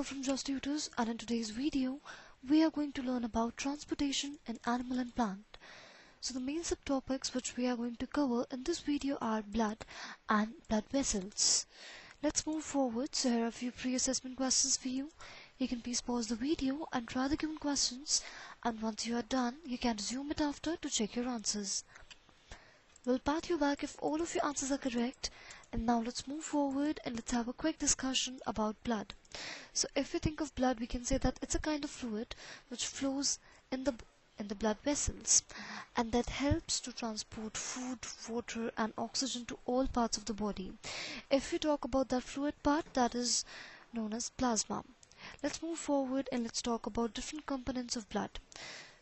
from Just Tutors, and in today's video we are going to learn about transportation in animal and plant. So the main subtopics which we are going to cover in this video are blood and blood vessels. Let's move forward. So here are a few pre-assessment questions for you. You can please pause the video and try the given questions, and once you are done you can resume it after to check your answers. We'll pat you back if all of your answers are correct. And now let's move forward and let's have a quick discussion about blood. So if we think of blood, we can say that it's a kind of fluid which flows in the blood vessels, and that helps to transport food, water and oxygen to all parts of the body. If we talk about that fluid part, that is known as plasma. Let's move forward and let's talk about different components of blood.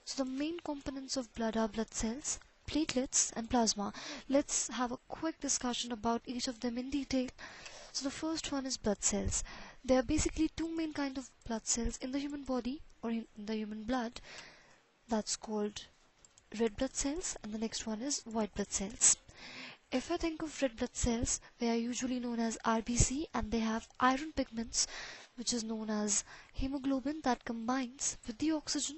So the main components of blood are blood cells, platelets and plasma. Let's have a quick discussion about each of them in detail. So the first one is blood cells. There are basically two main kinds of blood cells in the human body or in the human blood. That's called red blood cells, and the next one is white blood cells. If I think of red blood cells, they are usually known as RBC, and they have iron pigments which is known as hemoglobin that combines with the oxygen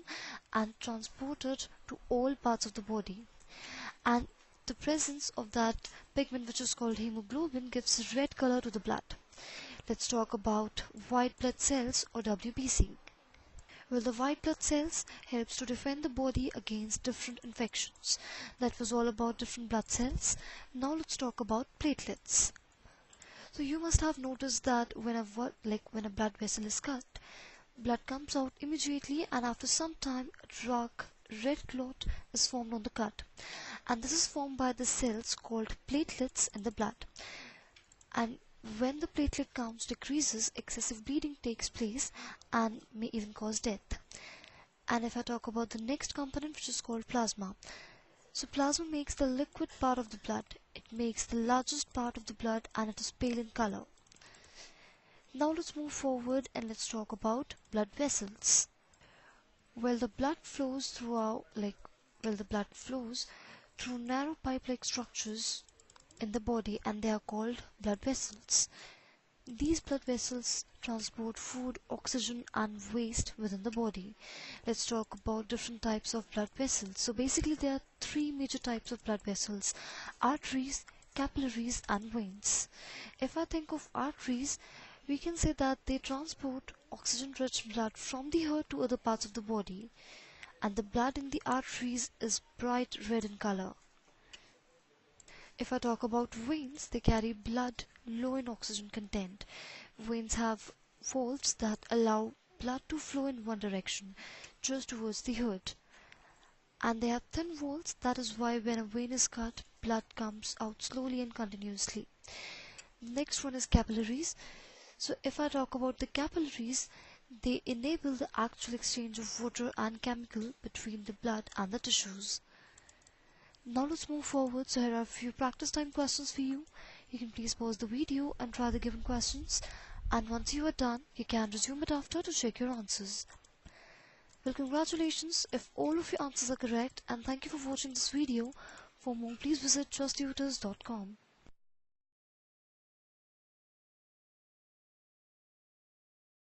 and transported to all parts of the body. And the presence of that pigment, which is called hemoglobin, gives red color to the blood. Let's talk about white blood cells or WBC. Well, the white blood cells helps to defend the body against different infections. That was all about different blood cells. Now let's talk about platelets. So you must have noticed that when a blood vessel is cut, blood comes out immediately, and after some time a dark red clot is formed on the cut, and this is formed by the cells called platelets in the blood. And when the platelet counts decreases, excessive bleeding takes place and may even cause death. And if I talk about the next component, which is called plasma. So plasma makes the liquid part of the blood. It makes the largest part of the blood and it is pale in color. Now let's move forward and let's talk about blood vessels. The blood flows through narrow pipe-like structures in the body, and they are called blood vessels. These blood vessels transport food, oxygen and waste within the body. Let's talk about different types of blood vessels. So basically there are three major types of blood vessels: arteries, capillaries and veins. If I think of arteries, we can say that they transport oxygen-rich blood from the heart to other parts of the body, and the blood in the arteries is bright red in color. If I talk about veins, they carry blood low in oxygen content. Veins have valves that allow blood to flow in one direction, just towards the heart. And they have thin walls, that is why when a vein is cut, blood comes out slowly and continuously. Next one is capillaries. So if I talk about the capillaries, they enable the actual exchange of water and chemical between the blood and the tissues. Now let's move forward. So here are a few practice time questions for you. You can please pause the video and try the given questions, and once you are done you can resume it after to check your answers. Well, congratulations if all of your answers are correct, and thank you for watching this video. For more, please visit justtutors.com.